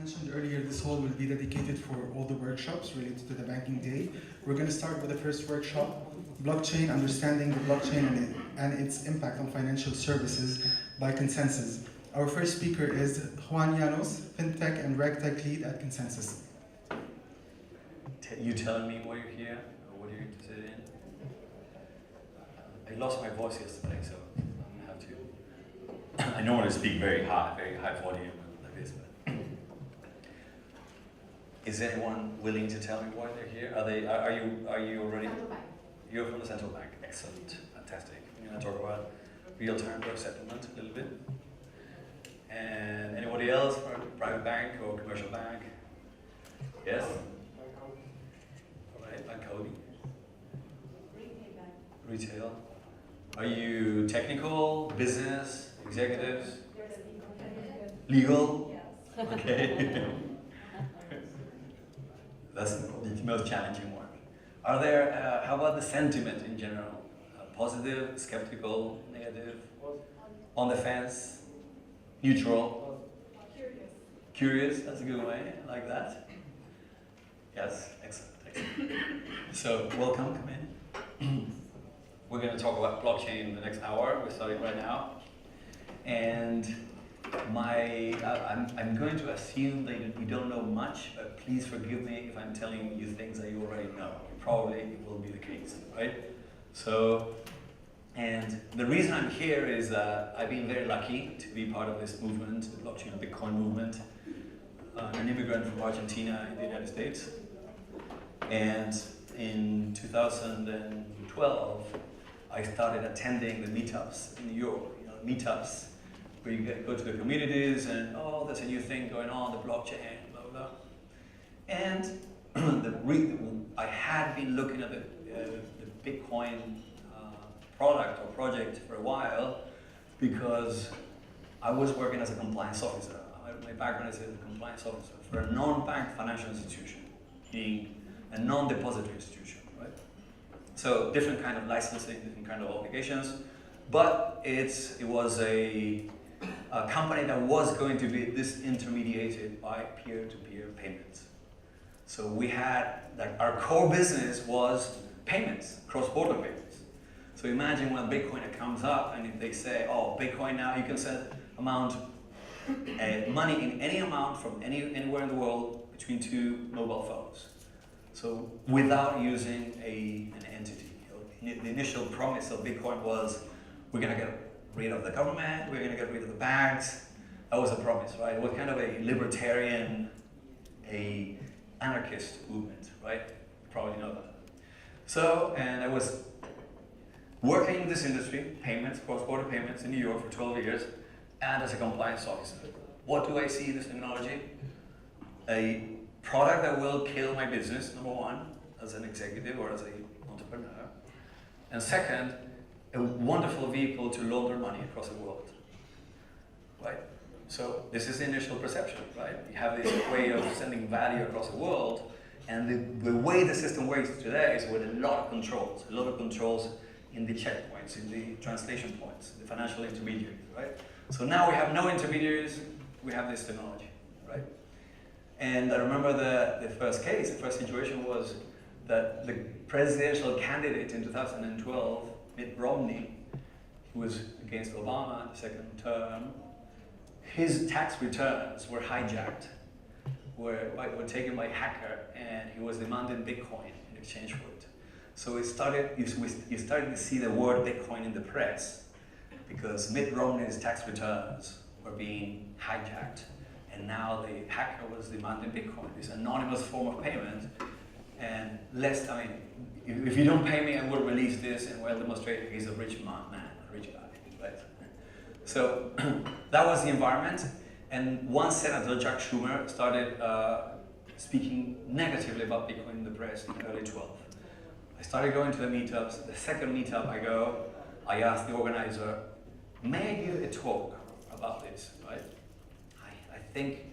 mentioned earlier, this hall will be dedicated for all the workshops related to the banking day. We're going to start with the first workshop, Blockchain, Understanding the Blockchain and its Impact on Financial Services by ConsenSys. Our first speaker is Juan, Llanos, FinTech and RegTech lead at ConsenSys. You telling me why you're here, or what you're interested in? I lost my voice yesterday, so I'm going to have to... I normally speak very high volume like this, but... Is anyone willing to tell me why they're here? Are you already... Central bank. You're from the central bank. Excellent. Fantastic. We're going to talk about real-time gross settlement a little bit. And anybody else from a private bank or commercial bank? Yes? All right, bank coding. Retail. Are you technical, business, executives? Legal? Yes. Okay. That's the most challenging one. Are there, how about the sentiment in general? Positive, skeptical, negative, on the fence, neutral? Curious. Curious, that's a good way, I like that. Yes, excellent. So, welcome, come in. We're going to talk about blockchain in the next hour. We're starting right now. And I'm going to assume that you don't know much, but please forgive me if I'm telling you things that you already know. Probably it will be the case, right? So, and the reason I'm here is I've been very lucky to be part of this movement, the blockchain and Bitcoin movement. I'm an immigrant from Argentina in the United States. And in 2012, I started attending the meetups in New York, meetups where you go to the communities and, oh, there's a new thing going on, the blockchain, blah, blah. And I had been looking at the Bitcoin product or project for a while because I was working as a compliance officer. My background is as a compliance officer for a non-bank financial institution, being a non-depository institution, right? So different kind of licensing, different kind of obligations, but it was a company that was going to be disintermediated by peer-to-peer payments. So we had, like, our core business was payments, cross-border payments. So imagine when Bitcoin comes up and if they say, oh, Bitcoin now you can send money in any amount from anywhere in the world between two mobile phones. So without using an entity. The initial promise of Bitcoin was, we're going to get rid of the government, we're going to get rid of the banks. That was a promise, right? It was kind of a libertarian, a anarchist movement, right? You probably know that. So, and I was working in this industry, payments, cross-border payments in New York for 12 years, and as a compliance officer. What do I see in this technology? A product that will kill my business, number one, as an executive or as an entrepreneur. And second, a wonderful vehicle to launder money across the world, right? So this is the initial perception, right? You have this way of sending value across the world, and the way the system works today is with a lot of controls in the checkpoints, in the translation points, the financial intermediaries, right? So now we have no intermediaries, we have this technology, right? And I remember the first situation was that the presidential candidate in 2012, Mitt Romney, who was against Obama in the second term, his tax returns were hijacked, were taken by a hacker, and he was demanding Bitcoin in exchange for it. So you started to see the word Bitcoin in the press because Mitt Romney's tax returns were being hijacked, and now the hacker was demanding Bitcoin, this anonymous form of payment. And if you don't pay me, I will release this and we'll demonstrate he's a rich man, a rich guy, right? So that was the environment. And one senator, Jack Schumer, started speaking negatively about Bitcoin in the press in early 12. I started going to the meetups. The second meetup I asked the organizer, may I give a talk about this, right? I think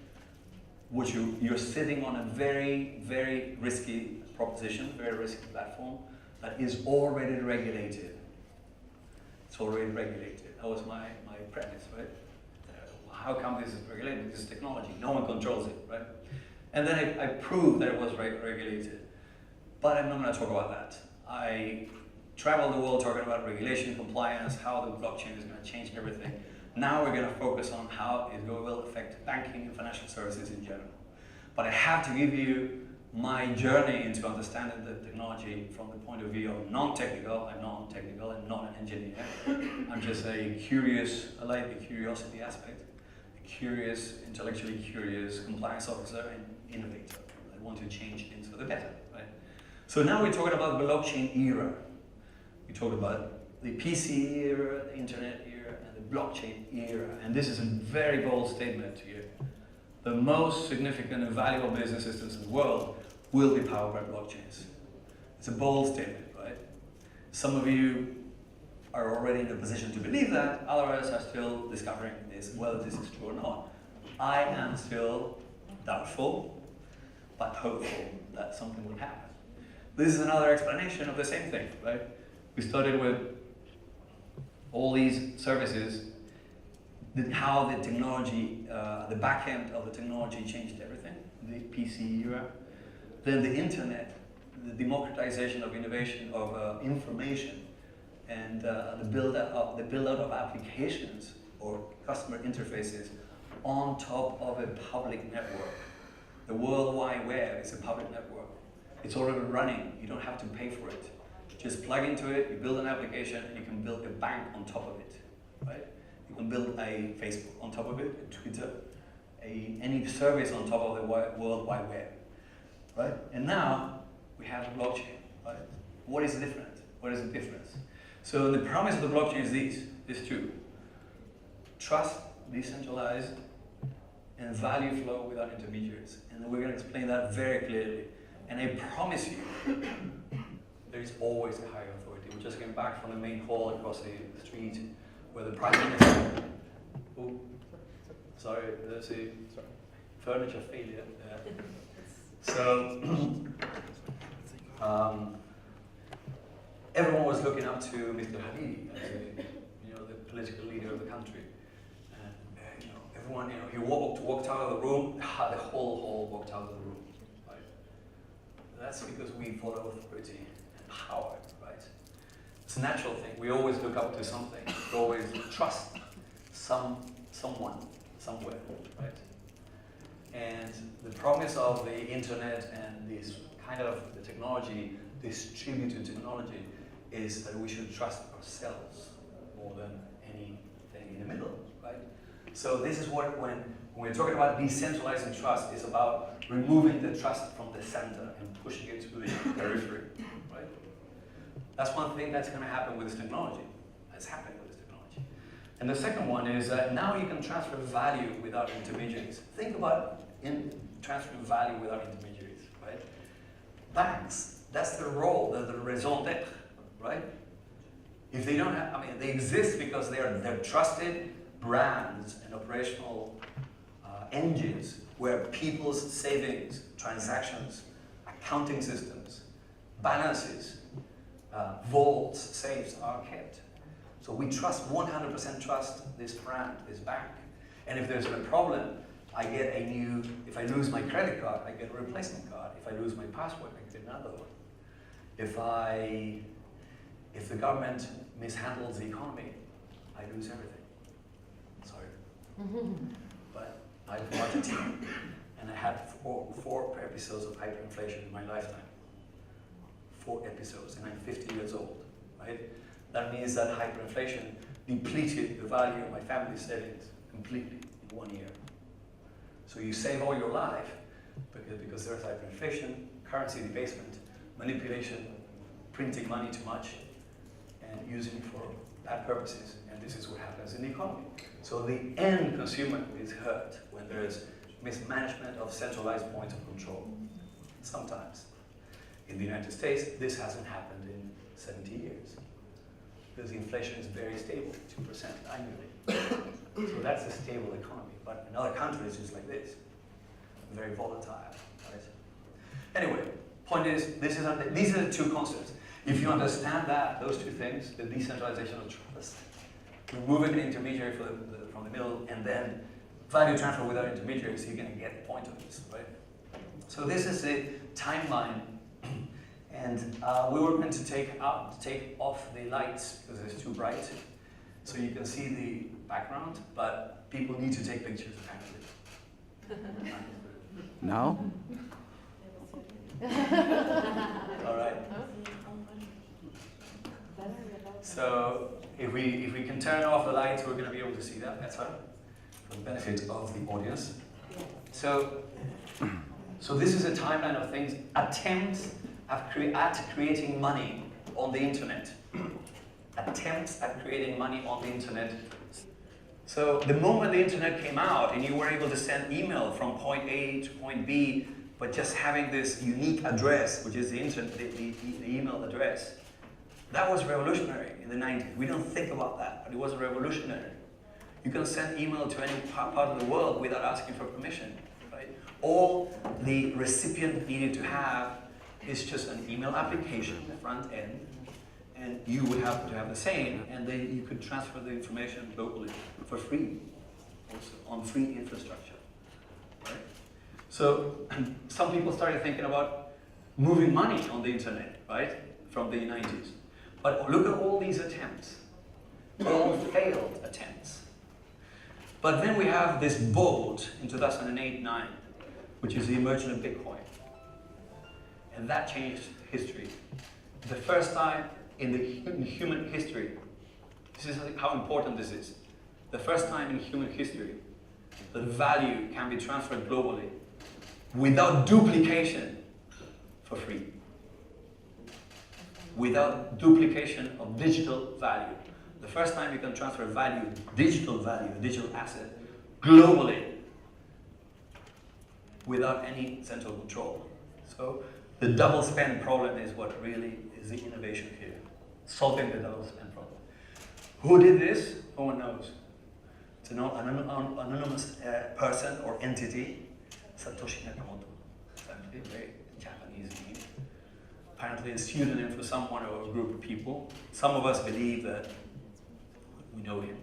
you're sitting on a very, very risky proposition, very risky platform that is already regulated. It's already regulated. That was my premise, right? how come this is regulated? This is technology. No one controls it, right? And then I proved that it was regulated. But I'm not going to talk about that. I traveled the world talking about regulation, compliance, how the blockchain is going to change everything. Now we're going to focus on how it will affect banking and financial services in general. But I have to give you my journey into understanding the technology from the point of view of non-technical. I'm non-technical, I'm not an engineer. I'm just a curious, I like the curiosity aspect, a curious, intellectually curious compliance officer and innovator. I want to change things for the better, right? So now we're talking about the blockchain era. We talked about the PC era, the internet era, and the blockchain era. And this is a very bold statement here. The most significant and valuable business systems in the world will be powered by blockchains. It's a bold statement, right? Some of you are already in a position to believe that, others are still discovering this, whether this is true or not. I am still doubtful, but hopeful that something will happen. This is another explanation of the same thing, right? We started with all these services, how the technology, the back end of the technology changed everything, the PC era. Then the internet, the democratization of innovation, of information, and the build out of applications or customer interfaces on top of a public network. The World Wide Web is a public network. It's already running. You don't have to pay for it. Just plug into it, you build an application, and you can build a bank on top of it, right? You can build a Facebook on top of it, a Twitter, any service on top of the World Wide Web, right? And now we have the blockchain, right? What is different? What is the difference? So the promise of the blockchain is these two: trust, decentralized, and value flow without intermediaries. And we're going to explain that very clearly. And I promise you, there is always a higher authority. We just came back from the main hall across the street where the Prime Minister, oh, sorry, there's a furniture failure there. So, everyone was looking up to Mr. Hadidi as the political leader of the country. And everyone, he walked out of the room, the whole hall walked out of the room. Right? That's because we follow authority and power, right? It's a natural thing. We always look up to something. We always trust someone, somewhere, right? And the promise of the internet and this kind of the technology, distributed technology, is that we should trust ourselves more than anything in the middle, right? So this is what, when we're talking about decentralizing trust, it's about removing the trust from the center and pushing it to the periphery, right? That's one thing that's going to happen with this technology. That's happening with this technology. And the second one is that now you can transfer value without intermediaries. Think about transferring value without intermediaries, right? Banks, that's their role, the raison d'etre, right? If they don't have, they exist because they're trusted brands and operational engines where people's savings, transactions, accounting systems, balances, vaults, safes are kept. So we trust, 100% trust this brand, this bank. And if there's a problem, I get a new, if I lose my credit card, I get a replacement card. If I lose my password, I get another one. If the government mishandles the economy, I lose everything. Sorry. But I'm from Argentina, and I had four episodes of hyperinflation in my lifetime. 4 episodes, and I'm 50 years old, right? That means that hyperinflation depleted the value of my family's savings completely in 1 year. So you save all your life because there's hyperinflation, currency debasement, manipulation, printing money too much, and using it for bad purposes. And this is what happens in the economy. So the end consumer is hurt when there is mismanagement of centralized points of control. Sometimes. In the United States, this hasn't happened in 70 years. Because the inflation is very stable, 2% annually. So that's a stable economy. But in other countries, it's like this. Very volatile, right? Anyway, point is, these are the two concepts. If you understand those two things, the decentralization of trust, removing the intermediary from the middle, and then value transfer without intermediaries, you're going to get the point of this, right? So this is a timeline, and we were going to take off the lights because it's too bright, so you can see the background, but people need to take pictures apparently. No? All right. So if we can turn off the lights, we're going to be able to see that better for the benefit of the audience. So this is a timeline of things, attempts at creating money on the internet. Attempts at creating money on the internet. So the moment the internet came out and you were able to send email from point A to point B, but just having this unique address, which is the internet, the email address, that was revolutionary in the 90s. We don't think about that, but it was revolutionary. You can send email to any part of the world without asking for permission, right? All the recipient needed to have is just an email application, the front end, and you would have to have the same, and then you could transfer the information locally for free, also on free infrastructure, right? So some people started thinking about moving money on the internet, right, from the 90s. But look at all these attempts, all failed attempts. But then we have this bolt in 2008-9, which is the emergence of Bitcoin. And that changed history. The first time in human history, this is how important this is. The first time in human history that value can be transferred globally without duplication for free. Without duplication of digital value. The first time you can transfer value, digital asset, globally without any central control. So the double spend problem is what really is the innovation here. Solving the double spend problem. Who did this? No one knows. It's an anonymous person or entity, Satoshi Nakamoto. It's actually a very Japanese name. Apparently a pseudonym for someone or a group of people. Some of us believe that we know him,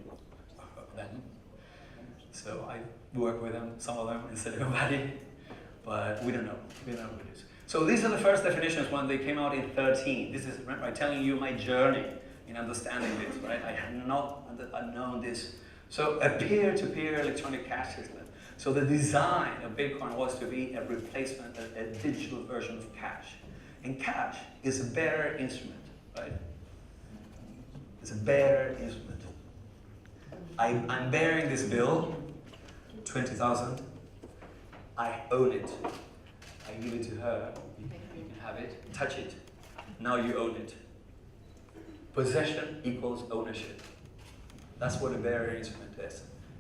them. So I work with them, some of them in Silicon Valley, but we don't know. We don't know who it is. So these are the first definitions when they came out in 13. This is, remember, I'm telling you my journey in understanding this, right? I had not known this. So a peer-to-peer electronic cash system. So the design of Bitcoin was to be a replacement, a digital version of cash. And cash is a bearer instrument, right? It's a bearer instrument. I'm bearing this bill, 20,000. I own it. I give it to her. You can have it. Touch it. Now you own it. Possession equals ownership. That's what a bearer instrument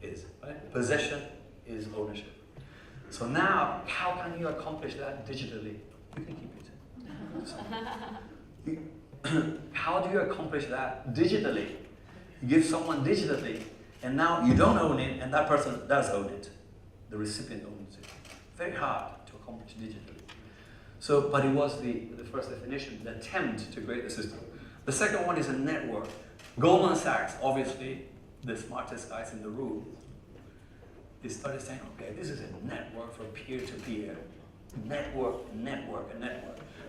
is, right? Possession is ownership. So now, how can you accomplish that digitally? You can keep it. So, how do you accomplish that digitally? You give someone digitally, and now you don't own it, and that person does own it. The recipient owns it. Very hard to accomplish digitally. So, but it was the first definition, the attempt to create the system. The second one is a network. Goldman Sachs, obviously the smartest guys in the room, they started saying, okay, this is a network for peer-to-peer. Network.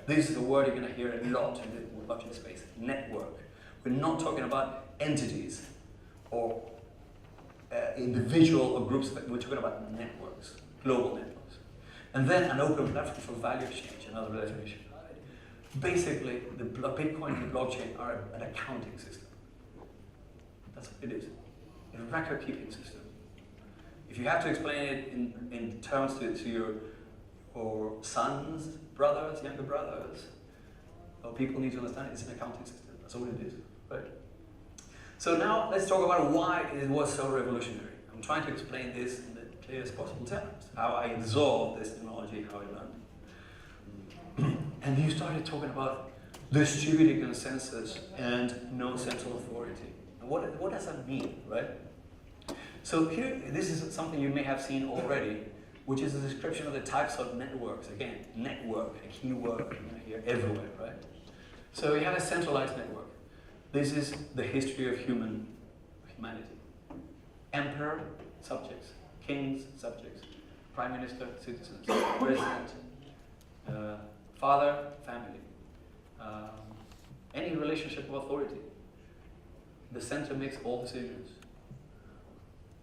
This is a word you're going to hear a lot in the blockchain space. Network. We're not talking about entities or individual or groups, but we're talking about networks, global networks. And then an open platform for value exchange, another definition. Basically, the Bitcoin and the blockchain are an accounting system. That's what it is. A record-keeping system. If you have to explain it in terms to your sons, brothers, younger brothers, well, people need to understand it's an accounting system. That's all it is, right? So now let's talk about why it was so revolutionary. I'm trying to explain this in the clearest possible terms. How I absorbed this technology, how I learned. And you started talking about distributed consensus and no central authority. And what does that mean, right? So here, this is something you may have seen already, which is a description of the types of networks. Again, network, a key word you're going to hear everywhere, right? So you have a centralized network. This is the history of humanity. Emperor, subjects. kings, subjects, prime minister, citizens, president, father, family, any relationship of authority. The center makes all decisions.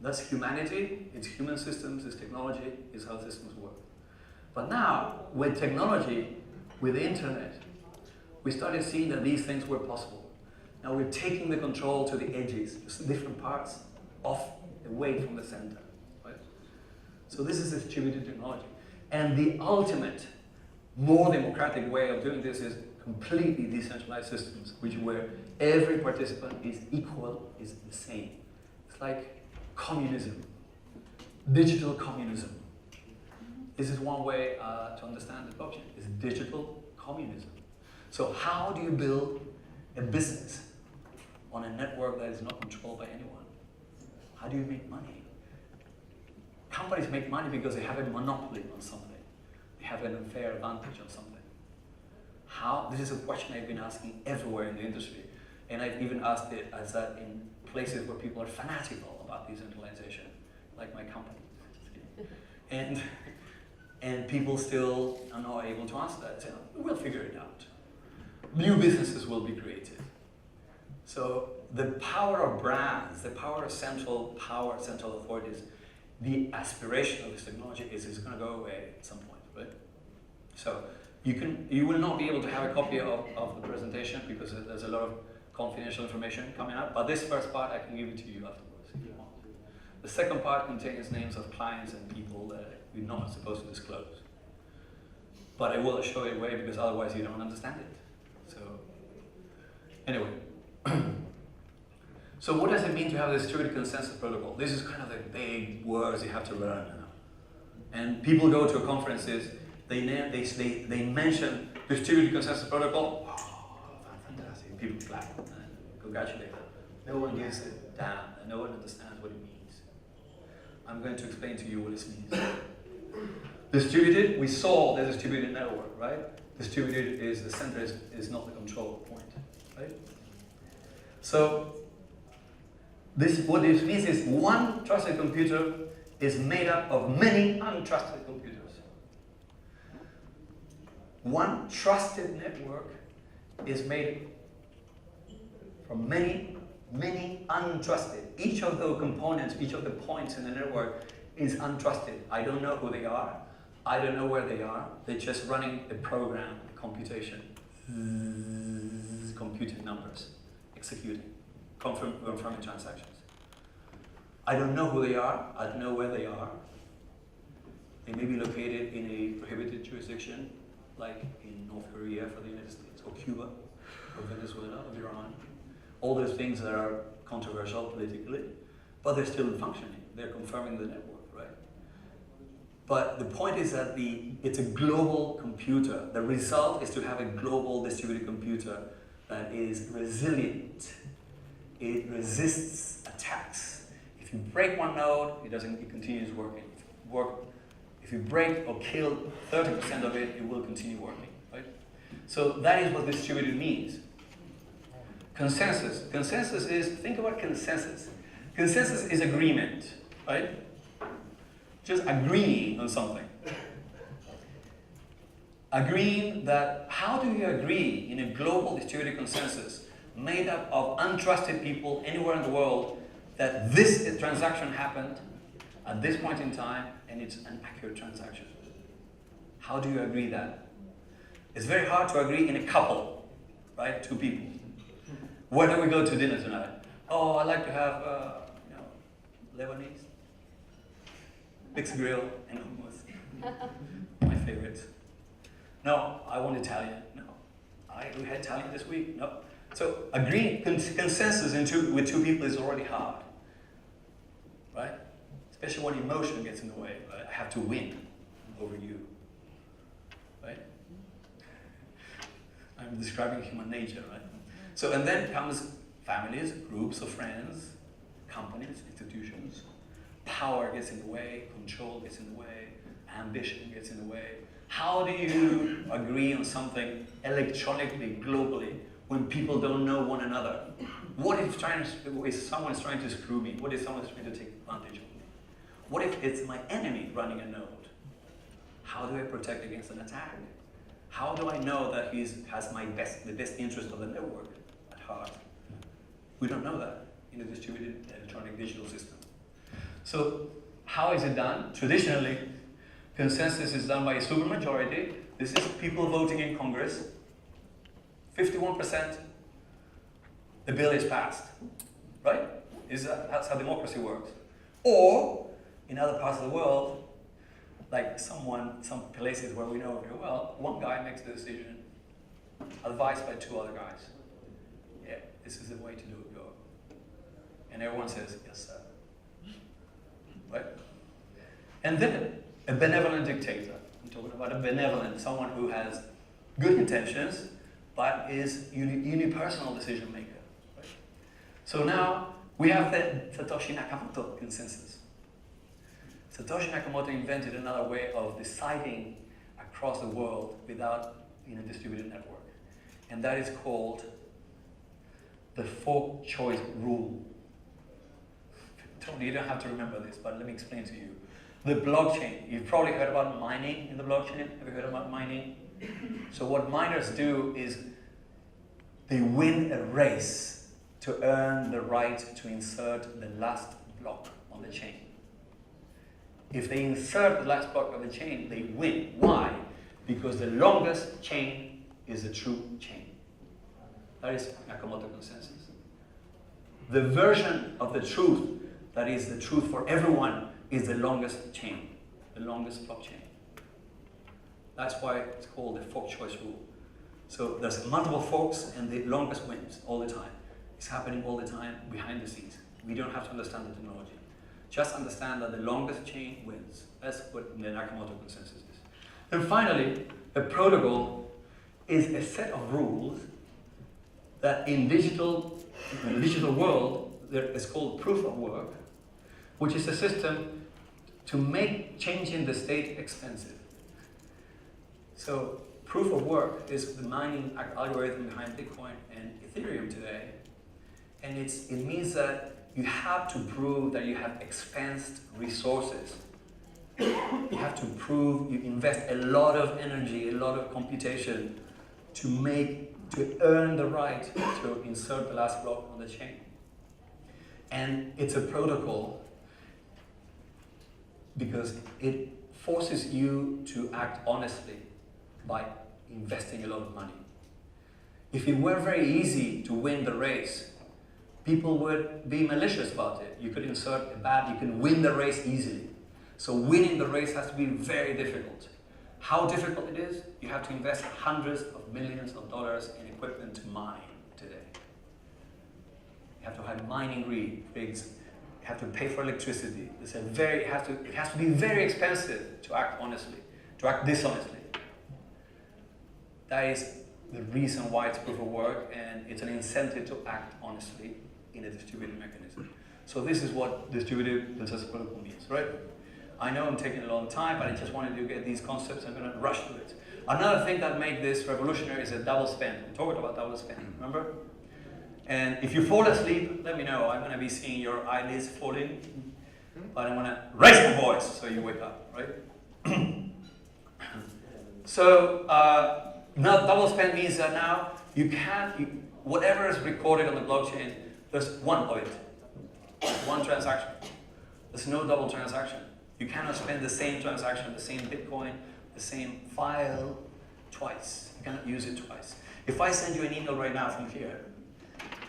That's humanity, it's human systems, it's technology, it's how systems work. But now, with technology, with the internet, we started seeing that these things were possible. Now we're taking the control to the edges, just different parts off, away from the center. Right? So this is distributed technology. And the ultimate, more democratic way of doing this is completely decentralized systems, where every participant is equal, is the same. It's like communism, digital communism. This is one way to understand the blockchain, is digital communism. So how do you build a business on a network that is not controlled by anyone? How do you make money? Companies make money because they have a monopoly on something. They have an unfair advantage on something. How? This is a question I've been asking everywhere in the industry. And I've even asked it as that in places where people are fanatical about decentralization, like my company. And people still are not able to answer that. Say, we'll figure it out. New businesses will be created. So the power of brands, the power of central authorities, the aspiration of this technology is going to go away at some point, right? So you will not be able to have a copy of the presentation because there's a lot of confidential information coming up, but this first part I can give it to you afterwards if you want. The second part contains names of clients and people that we're not supposed to disclose. But I will show it away because otherwise you don't understand it. So, anyway. So what does it mean to have a distributed consensus protocol? This is kind of the big words you have to learn now. And people go to conferences, they mention distributed consensus protocol. Oh, fantastic. People clap and congratulate them. No one gives it down, and no one understands what it means. I'm going to explain to you what this means. Distributed, we saw the distributed network, right? Distributed is the center is not the control point, right? So what this means is one trusted computer is made up of many untrusted computers. One trusted network is made from many untrusted. Each of the components, each of the points in the network is untrusted. I don't know who they are. I don't know where they are. They're just running a program, computation, computing numbers, executing, confirming transactions. I don't know who they are. I don't know where they are. They may be located in a prohibited jurisdiction, like in North Korea for the United States, or Cuba, or Venezuela, or Iran. All those things that are controversial politically, but they're still functioning. They're confirming the network. But the point is that it's a global computer. The result is to have a global distributed computer that is resilient. It resists attacks. If you break one node, it continues working. If you break or kill 30% of it, it will continue working, right? So that is what distributed means. Consensus. Consensus is, think about consensus. Consensus is agreement, right? Just agreeing on something. Agreeing that, how do you agree in a global distributed consensus made up of untrusted people anywhere in the world that this transaction happened at this point in time and it's an accurate transaction? How do you agree that? It's very hard to agree in a couple, right? Two people. Where do we go to dinner tonight? Oh, I like to have, Lebanese. Mixed grill and hummus. My favorite. No, I want Italian. No. We had Italian this week. No. So agreeing, consensus with two people is already hard. Right? Especially when emotion gets in the way. Right? I have to win over you. Right? I'm describing human nature, right? So, and then comes families, groups of friends, companies, institutions. Power gets in the way, control gets in the way, ambition gets in the way. How do you agree on something electronically, globally, when people don't know one another? What if someone is trying to screw me? What if someone is trying to take advantage of me? What if it's my enemy running a node? How do I protect against an attack? How do I know that he has the best interest of the network at heart? We don't know that in a distributed electronic digital system. So how is it done? Traditionally, consensus is done by a supermajority. This is people voting in Congress. 51%, the bill is passed, right? That's how democracy works. Or, in other parts of the world, like some places where we know very well, one guy makes the decision, advised by two other guys. Yeah, this is the way to do it, go. And everyone says, yes, sir. Right? And then, a benevolent dictator. I'm talking about a benevolent, someone who has good intentions, but is unipersonal decision maker. Right? So now, we have the Satoshi Nakamoto consensus. Satoshi Nakamoto invented another way of deciding across the world without in a distributed network. And that is called the four-choice rule. Tony, you don't have to remember this, but let me explain to you. The blockchain, you've probably heard about mining in the blockchain. Have you heard about mining? So what miners do is they win a race to earn the right to insert the last block on the chain. If they insert the last block of the chain, they win. Why? Because the longest chain is the true chain. That is Nakamoto consensus. The version of the truth that is the truth for everyone is the longest chain, the longest blockchain. That's why it's called the fork-choice rule. So there's multiple forks and the longest wins all the time. It's happening all the time behind the scenes. We don't have to understand the technology. Just understand that the longest chain wins. That's what the Nakamoto consensus is. And finally, a protocol is a set of rules that in the digital world, there is called proof of work, which is a system to make changing the state expensive. So proof of work is the mining algorithm behind Bitcoin and Ethereum today. And it means that you have to prove that you have expensed resources. You have to prove you invest a lot of energy, a lot of computation to earn the right to insert the last block on the chain. And it's a protocol because it forces you to act honestly by investing a lot of money. If it were very easy to win the race, people would be malicious about it. You could insert you can win the race easily. So winning the race has to be very difficult. How difficult it is? You have to invest hundreds of millions of dollars in equipment to mine today. You have to have mining rigs. You have to pay for electricity. It has to be very expensive to act honestly, to act dishonestly. That is the reason why it's proof of work, and it's an incentive to act honestly in a distributed mechanism. So this is what distributed consensus protocol means, right? I know I'm taking a long time, but I just wanted to get these concepts. I'm going to rush through it. Another thing that makes this revolutionary is a double spend. We talked about double spend, remember? And if you fall asleep, let me know. I'm going to be seeing your eyelids falling, but I'm going to raise my voice so you wake up, right? So now double spend means that now whatever is recorded on the blockchain, there's one of it, one transaction. There's no double transaction. You cannot spend the same transaction, the same Bitcoin, the same file twice. You cannot use it twice. If I send you an email right now from here,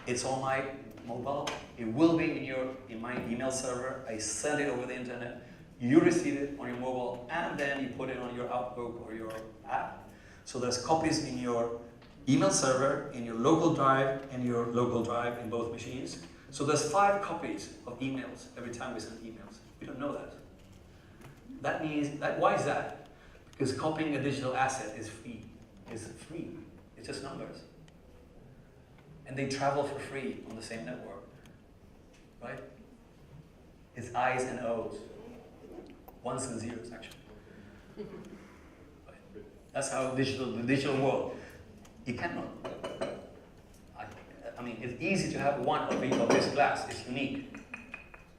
it's on my mobile. It will be in my email server. I send it over the internet. You receive it on your mobile, and then you put it on your Outlook or your app. So there's copies in your email server, in your local drive, and your local drive in both machines. So there's 5 copies of emails every time we send emails. We don't know that. That means, why is that? Because copying a digital asset is free. It's free. It's just numbers. And they travel for free on the same network, right? It's I's and O's. Ones and zeros, actually. Right? That's how the digital world, you cannot. I mean, it's easy to have one of this glass. It's unique,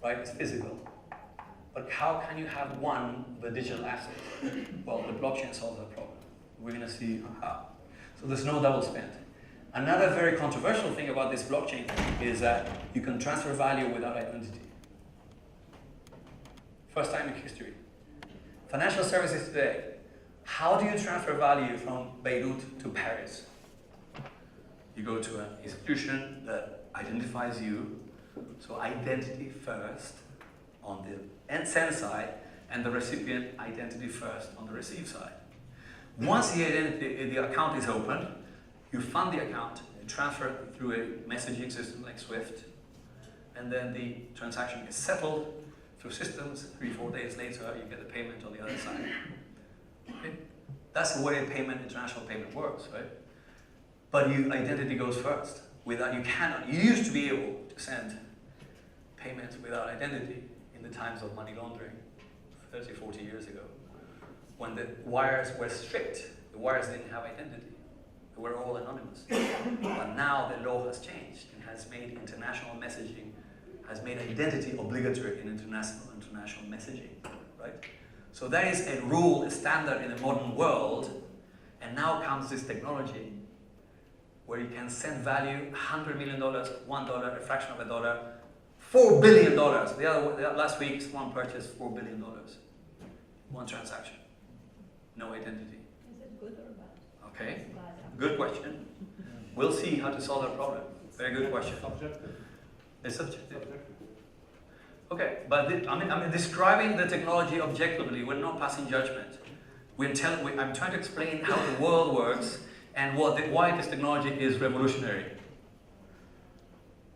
right? It's physical. But But how can you have one with digital assets? Well, the blockchain solves that problem. We're going to see how. So there's no double spend. Another very controversial thing about this blockchain is that you can transfer value without identity. First time in history. Financial services today. How do you transfer value from Beirut to Paris? You go to an institution that identifies you. So identity first on the send side, and the recipient identity first on the receive side. Once the account is opened, you fund the account, you transfer it through a messaging system like Swift, and then the transaction is settled through systems. 3-4 days later, you get the payment on the other side. Okay? That's the way international payment works, right? But identity goes first. Without, you used to be able to send payments without identity in the times of money laundering 30, 40 years ago. When the wires were strict, the wires didn't have identity. They were all anonymous. But now the law has changed and has made international messaging, has made identity obligatory in international messaging, right? So there is a rule, a standard in the modern world, and now comes this technology where you can send value, $100 million, $1, a fraction of a dollar, $4 billion. Last week, someone purchased $4 billion. One transaction. No identity. Is it good or bad? Okay, good question. We'll see how to solve that problem. Very good question. Subjective. It's subjective. Okay, but I'm describing the technology objectively. We're not passing judgment. I'm trying to explain how the world works and why this technology is revolutionary.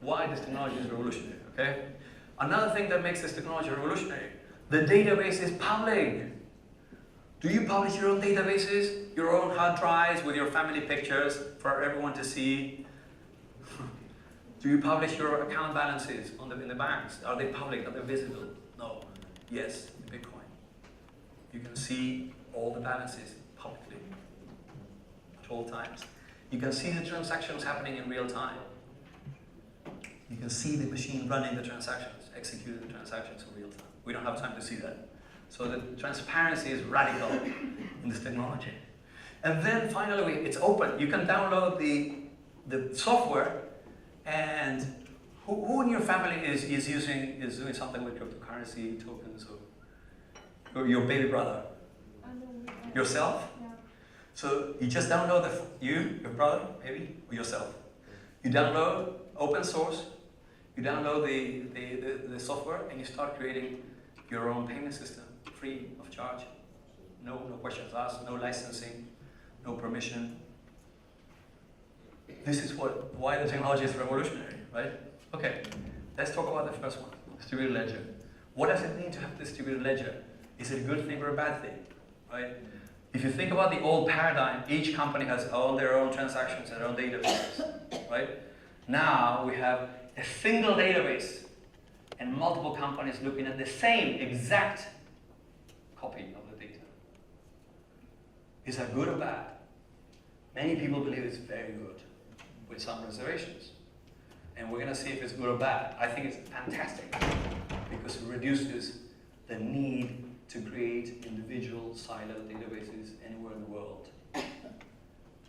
Why this technology is revolutionary, okay? Another thing that makes this technology revolutionary, the database is public. Do you publish your own databases, your own hard drives with your family pictures for everyone to see? Do you publish your account balances in the banks? Are they public? Are they visible? No. Yes, in Bitcoin. You can see all the balances publicly at all times. You can see the transactions happening in real time. You can see the machine running the transactions, executing the transactions in real time. We don't have time to see that. So the transparency is radical in this technology. And then finally, it's open. You can download the software, and who in your family is doing something with cryptocurrency tokens, or your baby brother? Yourself? Yeah. So you just download your brother, maybe, or yourself. You download open source, you download the software, and you start creating your own payment system, free of charge. No questions asked, no licensing, no permission. This is why the technology is revolutionary, right? Okay, let's talk about the first one, distributed ledger. What does it mean to have distributed ledger? Is it a good thing or a bad thing, right? If you think about the old paradigm, each company has their own transactions and their own databases, right? Now we have a single database and multiple companies looking at the same exact copy of the data. Is that good or bad? Many people believe it's very good, with some reservations. And we're going to see if it's good or bad. I think it's fantastic because it reduces the need to create individual siloed databases anywhere in the world.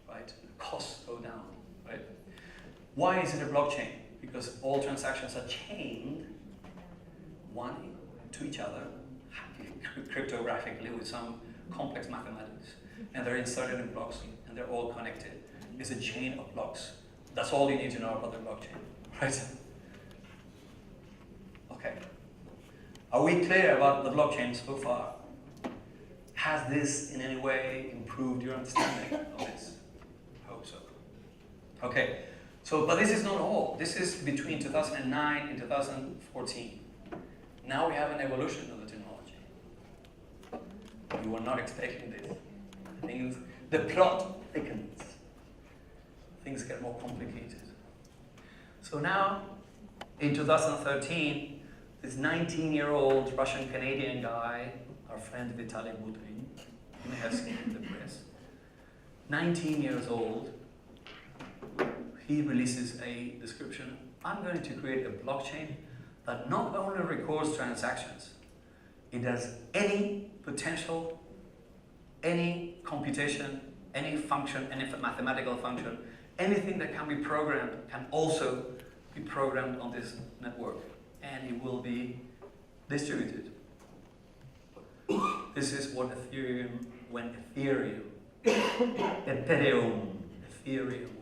Right? The costs go down. Right? Why is it a blockchain? Because all transactions are chained one to each other cryptographically with some complex mathematics, and they're inserted in blocks, and they're all connected. It's a chain of blocks. That's all you need to know about the blockchain, right? Okay. Are we clear about the blockchain so far? Has this in any way improved your understanding of this? I hope so. Okay. So, but this is not all. This is between 2009 and 2014. Now we have an evolution of the technology. You were not expecting this. The plot thickens. Things get more complicated. So now, in 2013, this 19-year-old Russian-Canadian guy, our friend Vitaly Buterin, you may have seen in the press, 19 years old, he releases a description. I'm going to create a blockchain that not only records transactions, It does any potential, any computation, any function, any mathematical function, anything that can be programmed can also be programmed on this network, and it will be distributed. This is what Ethereum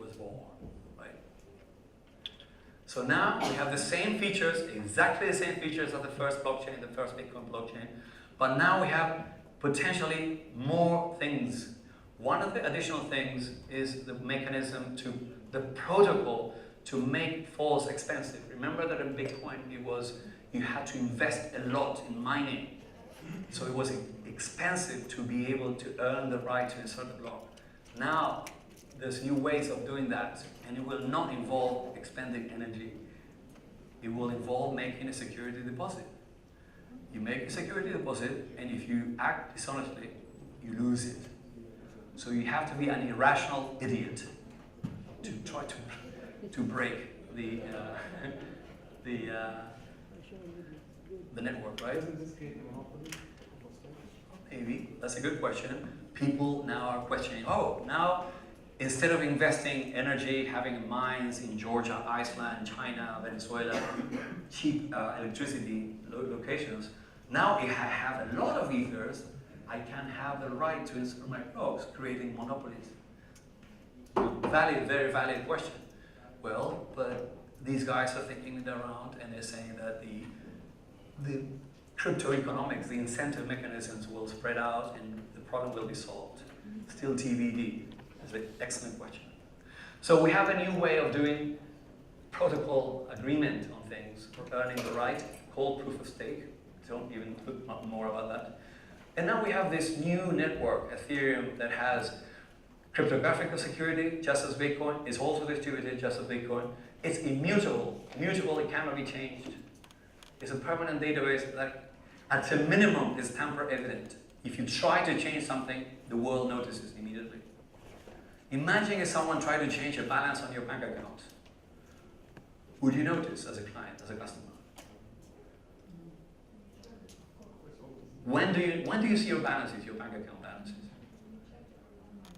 was born, right? So now we have the same features, exactly the same features of the first blockchain, the first Bitcoin blockchain, but now we have potentially more things. One of the additional things is the mechanism the protocol to make false expensive. Remember that in Bitcoin you had to invest a lot in mining. So it was expensive to be able to earn the right to insert a block. Now, there's new ways of doing that, and it will not involve expending energy. It will involve making a security deposit. You make a security deposit, and if you act dishonestly, you lose it. So you have to be an irrational idiot to try to break the network, right? Maybe. That's a good question. People now are questioning, oh, now instead of investing energy, having mines in Georgia, Iceland, China, Venezuela, cheap electricity locations, now if I have a lot of ethers, I can have the right to insert my blocks, creating monopolies. Valid, very valid question. Well, but these guys are thinking it around, and they're saying that the crypto economics, the incentive mechanisms will spread out and the problem will be solved. Still TBD. That's an excellent question. So we have a new way of doing protocol agreement on things for earning the right, called proof of stake. Don't even put more about that. And now we have this new network, Ethereum, that has cryptographic security, just as Bitcoin. It's also distributed, just as Bitcoin. It's immutable. Immutable, it cannot be changed. It's a permanent database that, at a minimum, is tamper evident. If you try to change something, the world notices immediately. Imagine if someone tried to change a balance on your bank account. Would you notice as a client, as a customer? When do you see your balances, your bank account balances?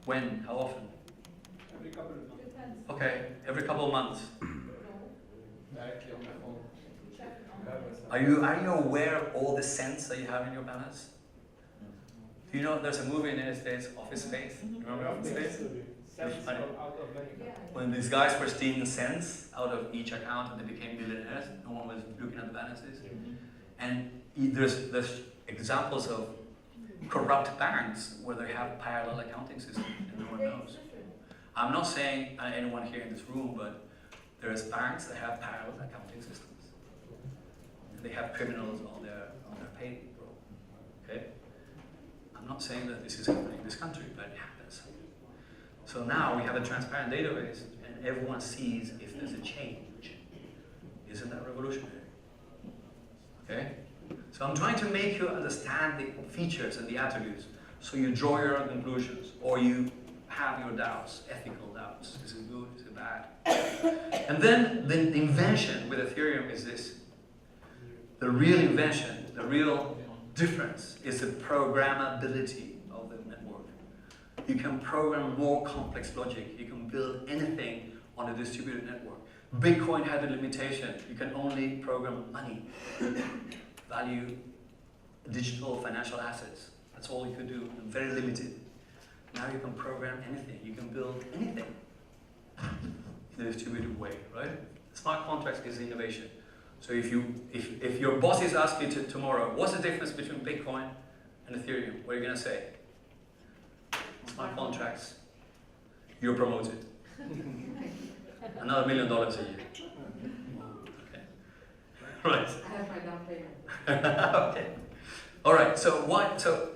When? How often? Every couple of months. Okay, every couple of months. Directly on my phone. Are you aware of all the cents that you have in your balance? Do you know there's a movie in the United States, Office Space? Remember Office Space? Cents out of bank account. When these guys were stealing cents out of each account and they became millionaires, no one was looking at the balances. And there's examples of corrupt banks where they have parallel accounting systems and no one knows. I'm not saying anyone here in this room, but there's banks that have parallel accounting systems. And they have criminals on their payroll. Okay? I'm not saying that this is happening in this country, but it happens. So now we have a transparent database and everyone sees if there's a change. Isn't that revolutionary? Okay? So I'm trying to make you understand the features and the attributes so you draw your own conclusions or you have your doubts, ethical doubts. Is it good? Is it bad? And then the invention with Ethereum is this. The real invention, the real difference is the programmability of the network. You can program more complex logic. You can build anything on a distributed network. Bitcoin had a limitation. You can only program money, value, digital financial assets. That's all you could do, and very limited. Now you can program anything. You can build anything in a distributed way, right? Smart contracts is innovation. So if your bosses ask you tomorrow, what's the difference between Bitcoin and Ethereum? What are you going to say? Smart contracts. You're promoted. Another $1 million a year. Okay. Right. I have my down payment. Okay. All right. So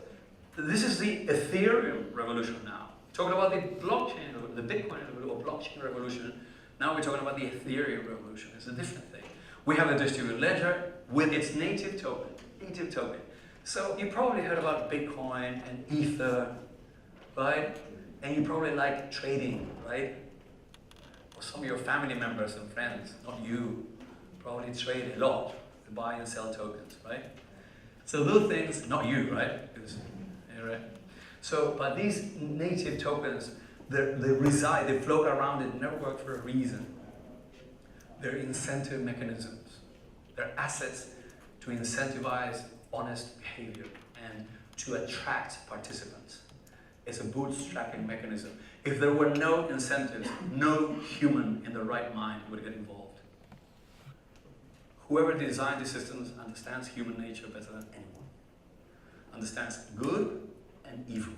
this is the Ethereum revolution now. Talking about the blockchain, the Bitcoin or blockchain revolution. Now we're talking about the Ethereum revolution. It's a different thing. We have a distributed ledger with its native token. So you probably heard about Bitcoin and Ether, right? And you probably like trading, right? Or some of your family members and friends, not you, probably trade a lot to buy and sell tokens, right? So those things, not you, right? Because, yeah, right. So, but these native tokens, they reside, they float around the network for a reason. They're incentive mechanisms. They're assets to incentivize honest behavior and to attract participants. It's a bootstrapping mechanism. If there were no incentives, no human in the right mind would get involved. Whoever designed these systems understands human nature better than anyone. Understands good and evil.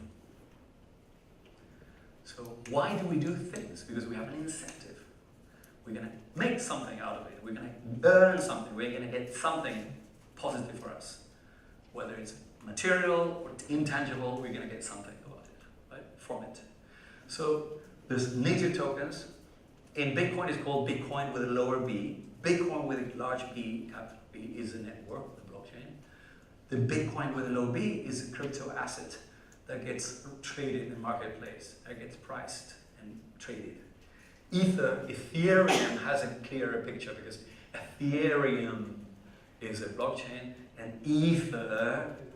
So why do we do things? Because we have an incentive. We're going to make something out of it. We're going to earn something. We're going to get something positive for us. Whether it's material or intangible, we're going to get something about it, right? From it. So there's native tokens. In Bitcoin, it's called Bitcoin with a lower b. Bitcoin with a large B, capital B, is a network, the blockchain. The Bitcoin with a low b is a crypto asset that gets traded in the marketplace, that gets priced and traded. Ethereum has a clearer picture because Ethereum is a blockchain and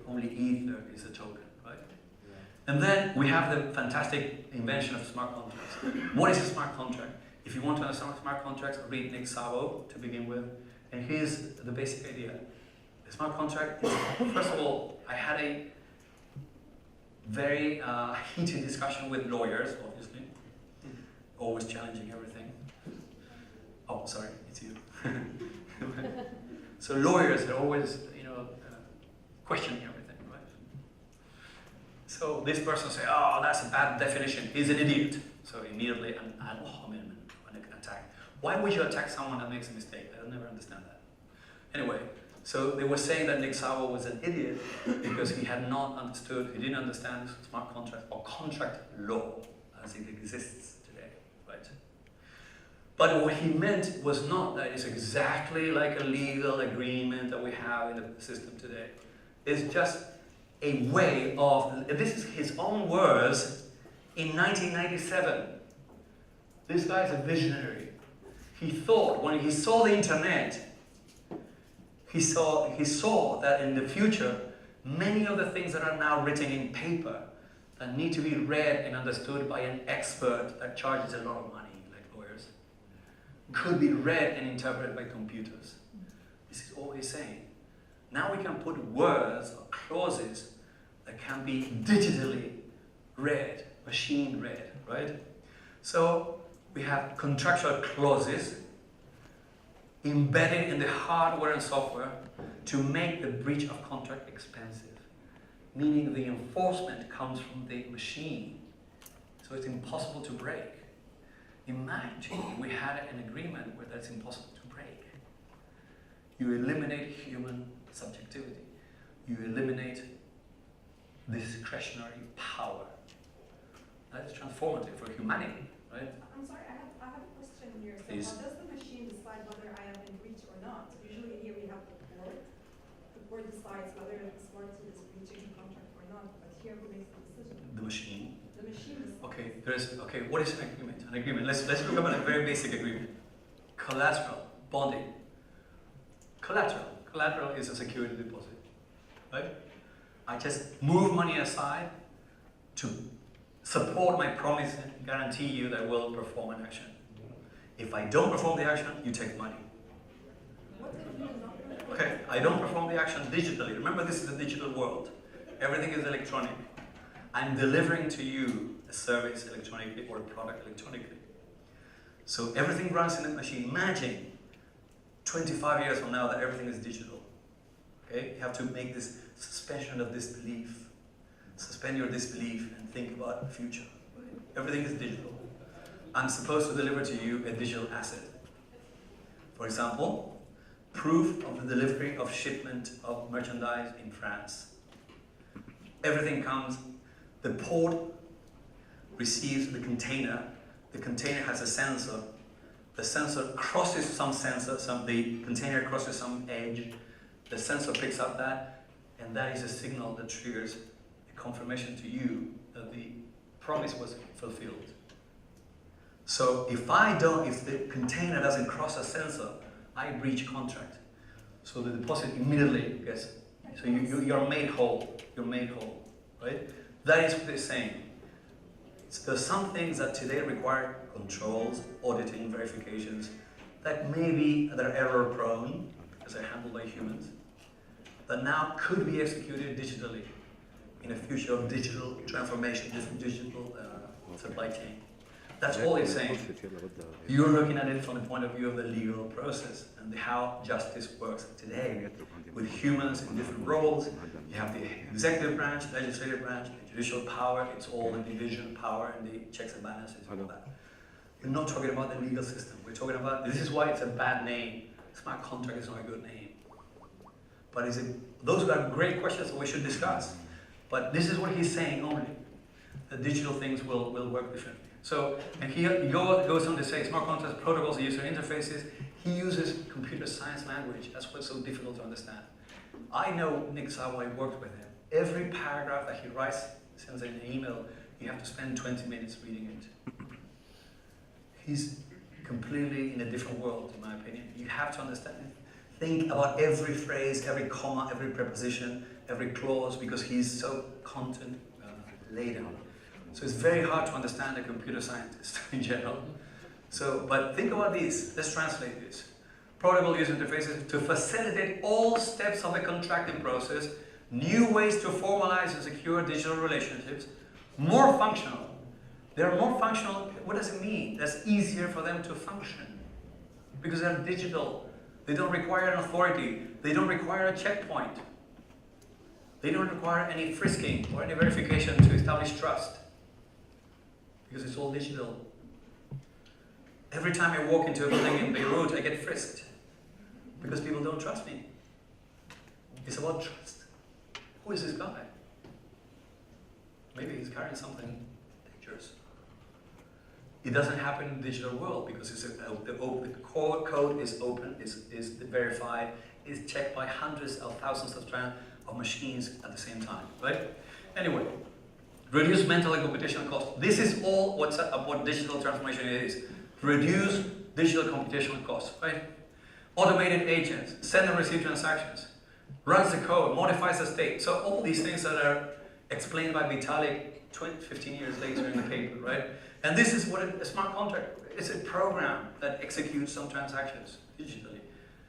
only Ether is a token, right? And then we have the fantastic invention of smart contracts. What is a smart contract? If you want to understand smart contracts, read Nick Szabo to begin with. And here's the basic idea. A smart contract is, first of all, I had a very heated discussion with lawyers, obviously. Always challenging everything. Oh, sorry, it's you. So lawyers are always, questioning everything, right? So this person say, oh, that's a bad definition. He's an idiot. So immediately, an attack. Why would you attack someone that makes a mistake? I'll never understand that. Anyway, so they were saying that Nick Szabo was an idiot because he had not understood, he didn't understand smart contract or contract law as it exists today, right? But what he meant was not that it's exactly like a legal agreement that we have in the system today. It's just a way of, this is his own words in 1997. This guy's a visionary. He thought, when he saw the internet, he saw that in the future, many of the things that are now written in paper that need to be read and understood by an expert that charges a lot of money, like lawyers, could be read and interpreted by computers. This is all he's saying. Now we can put words or clauses that can be digitally read, machine read, right? So we have contractual clauses embedded in the hardware and software to make the breach of contract expensive, meaning the enforcement comes from the machine, so it's impossible to break. Imagine we had an agreement where that's impossible to break. You eliminate human subjectivity. You eliminate discretionary power. That is transformative for humanity, right? I'm sorry, I have a question here. So Please. how does the machine decide whether I have been breached or not? Usually here we have the court. The court decides whether this party is breaching the contract or not, but here who makes the decision? The machine. The machine decides. Okay, what is an agreement? An agreement, let's look at a very basic agreement. Collateral, bonding. Collateral is a security deposit, right? I just move money aside to support my promise and guarantee you that I will perform an action. If I don't perform the action, you take money. What if you do not perform? Okay, I don't perform the action digitally. Remember, this is a digital world. Everything is electronic. I'm delivering to you a service electronically or a product electronically. So everything runs in the machine. Imagine 25 years from now that everything is digital. Okay, you have to make this suspension of disbelief. Suspend your disbelief and think about the future. Everything is digital. I'm supposed to deliver to you a digital asset. For example, proof of the delivery of shipment of merchandise in France. Everything comes, the port receives the container has a sensor, the sensor crosses some sensor, the container crosses some edge, the sensor picks up that, and that is a signal that triggers a confirmation to you that the promise was fulfilled. So if the container doesn't cross a sensor, I breach contract. So the deposit immediately gets So you're made whole. You're made whole, right? That is what they're saying. So there's some things that today require controls, auditing, verifications, that maybe they're error prone because they're handled by humans, that now could be executed digitally in a future of digital transformation, digital supply chain. That's all it's saying. You're looking at it from the point of view of the legal process and how justice works today with humans in different roles. You have the executive branch, legislative branch, the judicial power. It's all the division of power and the checks and balances and all that. We're not talking about the legal system. We're talking about, this is why it's a bad name. Smart contract is not a good name. But those are great questions that we should discuss. But this is what he's saying only. The digital things will work differently. So, and he goes on to say smart contracts, protocols, user interfaces. He uses computer science language. That's what's so difficult to understand. I know Nick Sawa, I worked with him. Every paragraph that he writes, sends in an email, you have to spend 20 minutes reading it. He's completely in a different world, in my opinion. You have to understand it. Think about every phrase, every comma, every preposition, every clause, because he's so content laden. So it's very hard to understand a computer scientist in general. So, but think about this. Let's translate this. Protocol user interfaces to facilitate all steps of the contracting process, new ways to formalize and secure digital relationships, more functional. They're more functional. What does it mean? That's easier for them to function because they're digital. They don't require an authority. They don't require a checkpoint. They don't require any frisking or any verification to establish trust because it's all digital. Every time I walk into a building in Beirut, I get frisked because people don't trust me. It's about trust. Who is this guy? Maybe he's carrying something dangerous. It doesn't happen in the digital world because the code is open, is verified, is checked by hundreds of thousands of machines at the same time, right? Anyway, reduce mental and computational cost. This is all what digital transformation is. Reduce digital computational costs, right? Automated agents, send and receive transactions, runs the code, modifies the state. So all these things that are explained by Vitalik 15 years later in the paper, right? And this is what a smart contract is. It's a program that executes some transactions digitally.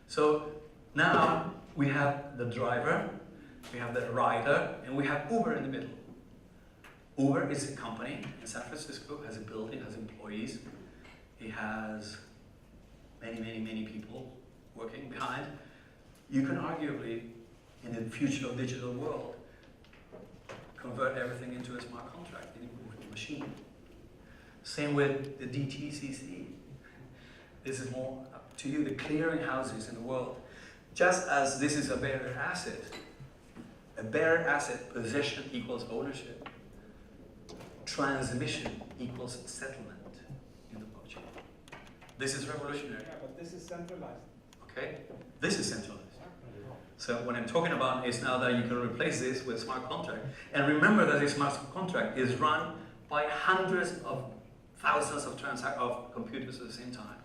So now we have the driver, we have the rider, and we have Uber in the middle. Uber is a company in San Francisco, has a building, has employees. It has many people working behind. You can arguably, in the future of digital world, convert everything into a smart contract in a machine. Same with the DTCC. This is more up to you, the clearing houses in the world. Just as this is a bearer asset, possession equals ownership. Transmission equals settlement in the blockchain. This is revolutionary. Yeah, but this is centralized. Okay? This is centralized. So what I'm talking about is now that you can replace this with a smart contract. And remember that this smart contract is run by hundreds of thousands of computers at the same time.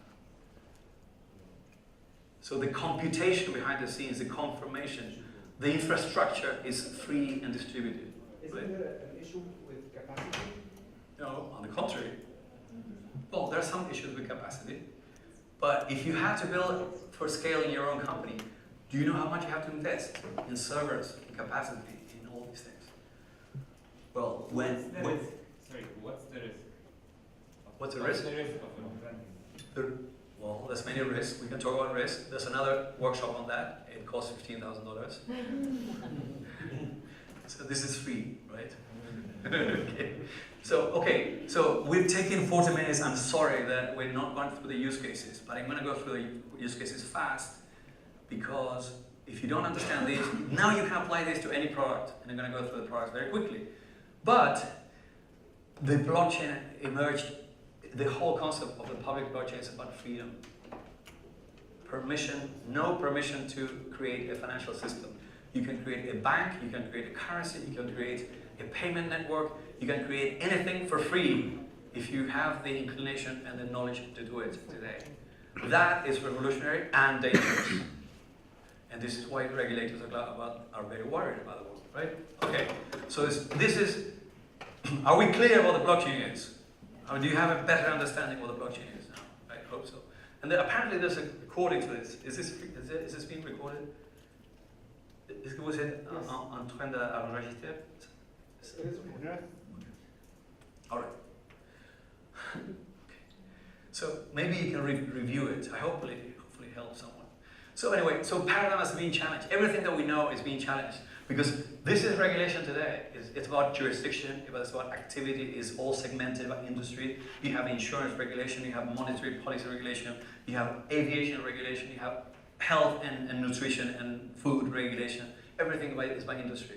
So the computation behind the scenes, the confirmation, the infrastructure is free and distributed. Isn't right? there an issue with capacity? No, on the contrary. Well, there are some issues with capacity. But if you have to build for scale in your own company, do you know how much you have to invest in servers, in capacity, in all these things? Well, What's the risk? What's the risk? Well, there's many risks. We can talk about risk. There's another workshop on that. It costs $15,000. So this is free, right? Okay. So we've taken 40 minutes. I'm sorry that we're not going through the use cases, but I'm going to go through the use cases fast because if you don't understand this, now you can apply this to any product, and I'm going to go through the products very quickly. But the blockchain emerged. The whole concept of the public blockchain is about freedom. Permission, no permission to create a financial system. You can create a bank, you can create a currency, you can create a payment network, you can create anything for free if you have the inclination and the knowledge to do it today. That is revolutionary and dangerous. And this is why regulators are very worried about the world, right? Okay, so this is, are we clear what the blockchain is? Or do you have a better understanding what the blockchain is now? I hope so. And then apparently there's a recording to this. Is this being recorded? Est-ce que vous êtes en train d'enregistrer? It is okay. All right. So maybe you can review it. I hopefully help someone. So anyway, so paradigm is being challenged. Everything that we know is being challenged because this is regulation today. It's about jurisdiction. It's about activity. It's all segmented by industry. You have insurance regulation. You have monetary policy regulation. You have aviation regulation. You have health and nutrition and food regulation. Everything is by industry.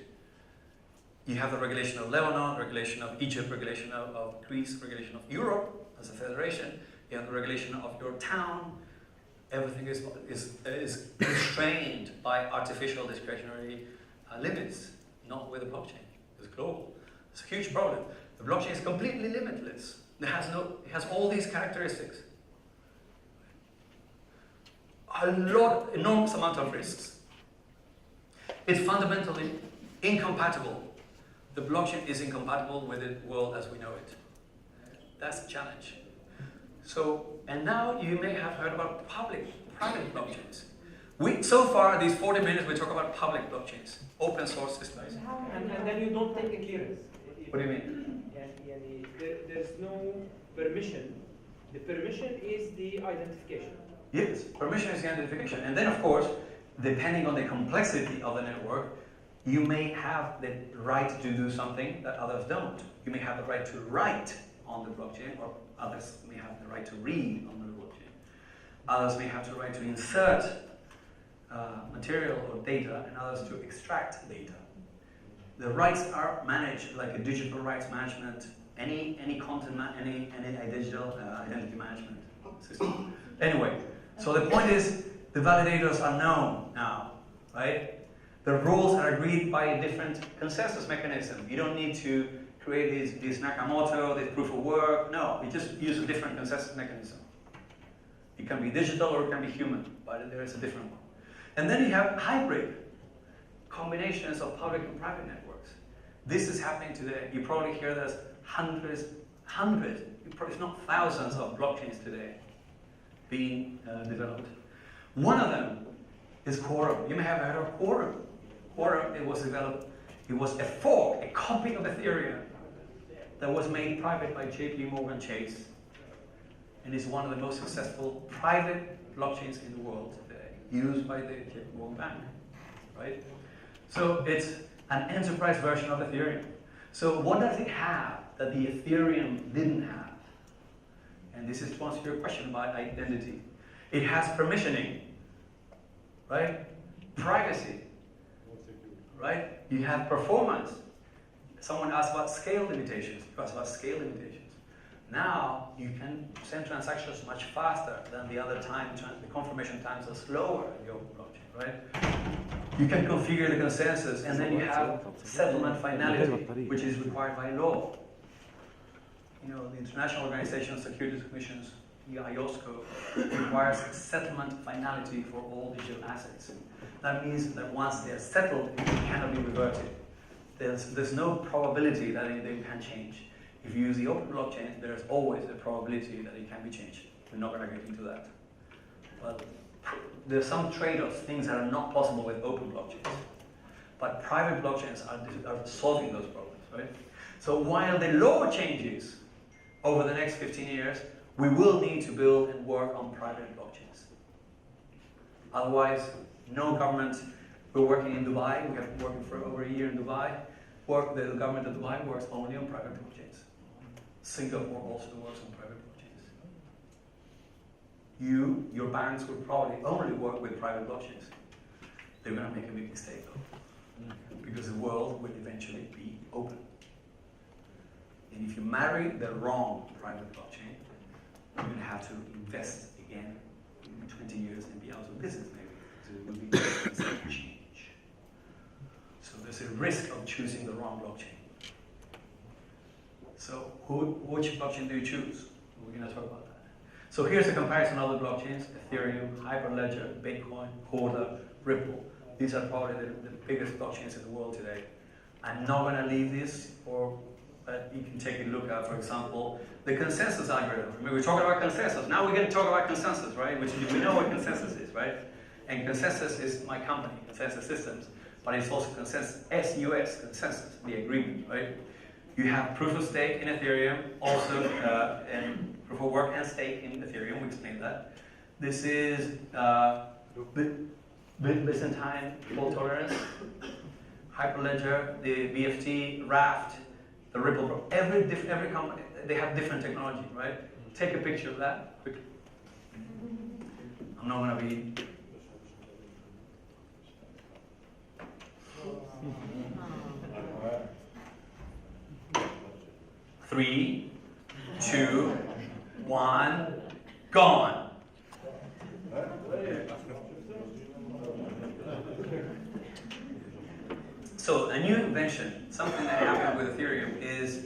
You have the regulation of Lebanon, regulation of Egypt, regulation of Greece, regulation of Europe as a federation. You have the regulation of your town. Everything is constrained by artificial discretionary limits, not with the blockchain. It's global. It's a huge problem. The blockchain is completely limitless. It has all these characteristics. Enormous amount of risks. It's fundamentally incompatible. The blockchain is incompatible with the world as we know it. That's the challenge. So, and now you may have heard about private blockchains. So far, these 40 minutes, we talk about public blockchains, open source systems. And then you don't take a clearance. What do you mean? There's no permission. The permission is the identification. Yes, permission is the identification. And then, of course, depending on the complexity of the network, you may have the right to do something that others don't. You may have the right to write on the blockchain, or others may have the right to read on the blockchain. Others may have the right to insert material or data, and others to extract data. The rights are managed like a digital rights management, any content, any digital identity management system. Anyway, so the point is, the validators are known now, right? The rules are agreed by a different consensus mechanism. You don't need to create this Nakamoto, this proof of work. No, you just use a different consensus mechanism. It can be digital or it can be human, but there is a different one. And then you have hybrid combinations of public and private networks. This is happening today. You probably hear there's hundreds, if not thousands of blockchains today being developed. One of them is Quorum. You may have heard of Quorum. Quorum, it was developed, it was a fork, a copy of Ethereum that was made private by JP Chase. And is one of the most successful private blockchains in the world today, used by the JP Bank, right? So it's an enterprise version of Ethereum. So what does it have that the Ethereum didn't have? And this is to answer your question about identity. It has permissioning, right? Privacy, right? You have performance. Someone asked about scale limitations. You asked about scale limitations. Now you can send transactions much faster than the other time. The confirmation times are slower in your blockchain, right? You can configure the consensus, and then you have settlement finality, which is required by law. You know, the International Organization of Securities Commissions, the IOSCO, requires settlement finality for all digital assets. That means that once they are settled, it cannot be reverted. There's no probability that they can change. If you use the open blockchain, there's always a probability that it can be changed. We're not going to get into that. But there's some trade-offs, things that are not possible with open blockchains. But private blockchains are solving those problems, right? So while the law changes over the next 15 years, we will need to build and work on private blockchains. Otherwise, no government, we're working in Dubai, we have been working for over a year in Dubai. The government of Dubai works only on private blockchains. Singapore also works on private blockchains. Your banks will probably only work with private blockchains. They're going to make a big mistake though, because the world will eventually be open. And if you marry the wrong private blockchain, you're going to have to invest again in 20 years and be out of business maybe, because it will be expensive to change. So there's a risk of choosing the wrong blockchain. So which blockchain do you choose? We're going to talk about that. So here's a comparison of the blockchains: Ethereum, Hyperledger, Bitcoin, Corda, Ripple. These are probably the biggest blockchains in the world today. I'm not going to leave this, but you can take a look at, for example, the ConsenSys algorithm. Remember, we're talking about consensus. Now we're going to talk about consensus, right? Which we know what consensus is, right? And ConsenSys is my company, ConsenSys Systems, but it's also consensus, SUS, consensus, the agreement, right? You have proof of stake in Ethereum, also and proof of work and stake in Ethereum. We explained that. This is Byzantine fault tolerance, Hyperledger, the BFT, Raft, the Ripple. Every company, they have different technology, right? Take a picture of that quickly. I'm not going to be. Three, 2, 1, gone. So a new invention, something that happened with Ethereum is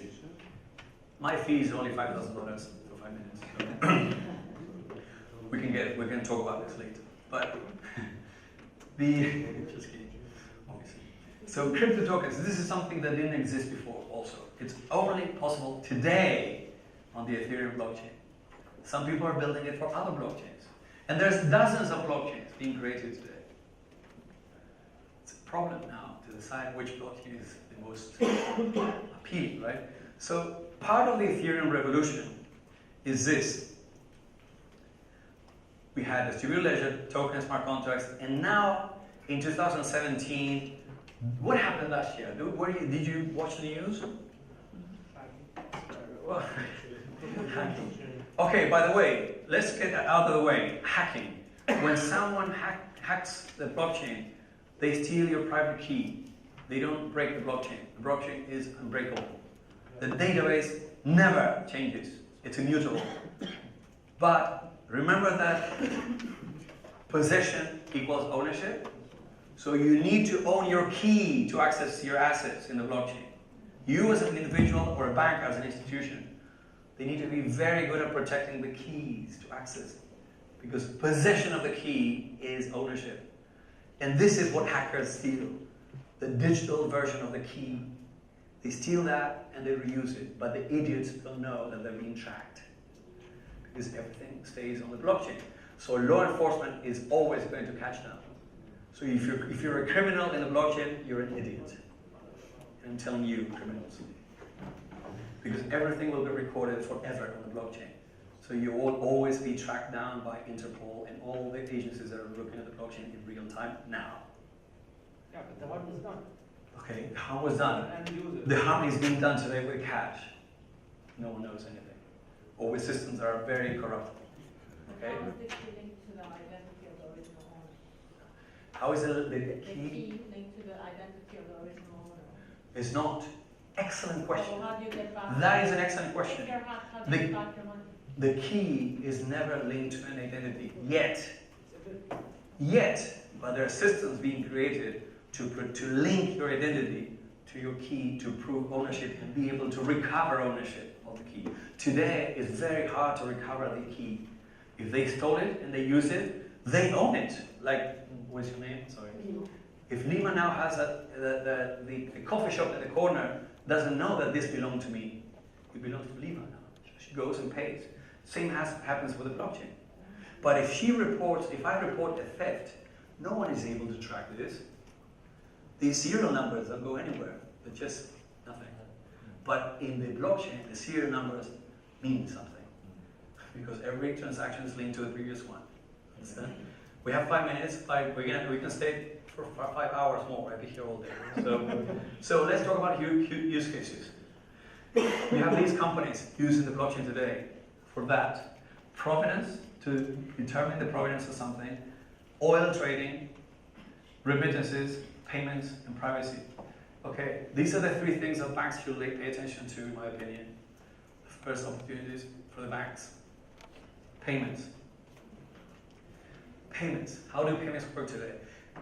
my fee is only $5,000 for 5 minutes. we can talk about this later. But just kidding, obviously. So crypto tokens, this is something that didn't exist before also. It's only possible today on the Ethereum blockchain. Some people are building it for other blockchains. And there's dozens of blockchains being created today. It's a problem now to decide which blockchain is the most appealing, right? So part of the Ethereum revolution is this. We had distributed ledger, token, smart contracts, and now in 2017, what happened last year? Did you watch the news? Okay, by the way, let's get that out of the way. Hacking. When someone hacks the blockchain, they steal your private key. They don't break the blockchain. The blockchain is unbreakable. The database never changes. It's immutable. But remember that possession equals ownership. So you need to own your key to access your assets in the blockchain. You as an individual or a bank as an institution, they need to be very good at protecting the keys to access it. Because possession of the key is ownership. And this is what hackers steal. The digital version of the key. They steal that and they reuse it. But the idiots don't know that they're being tracked. Because everything stays on the blockchain. So law enforcement is always going to catch them. So if you're a criminal in the blockchain, you're an idiot. And I'm telling you, criminals. Because everything will be recorded forever on the blockchain. So you will always be tracked down by Interpol and all the agencies that are looking at the blockchain in real time now. Yeah, but the harm is done. Okay, the harm was done. And users. The harm is being done today with cash. No one knows anything. Or with systems that are very corrupt. Okay? How is this linked to the identity of the original owner? How is the The key? key linked to the identity of the original owner? It's not. Excellent question. So how do you get back? That is an excellent question. If you're hacked, how do you get back your money? The key is never linked to an identity, yet. Yet, but there are systems being created to link your identity to your key to prove ownership and be able to recover ownership of the key. Today, it's very hard to recover the key. If they stole it and they use it, they own it. Like, what's your name? Sorry. If Lima now has the coffee shop in the corner, doesn't know that this belongs to me. It belongs to Lima now. She goes and pays. Same happens with the blockchain. But if I report a theft, no one is able to track this. These serial numbers don't go anywhere. They're just nothing. But in the blockchain, the serial numbers mean something. Because every transaction is linked to the previous one. Understand? We have 5 minutes. We can stay for 5 hours more. I'll be here all day. So let's talk about use cases. We have these companies using the blockchain today for that. Provenance, to determine the provenance of something. Oil trading, remittances, payments, and privacy. Okay, these are the 3 things that banks should pay attention to, in my opinion. The first opportunities for the banks. Payments. Payments. How do payments work today?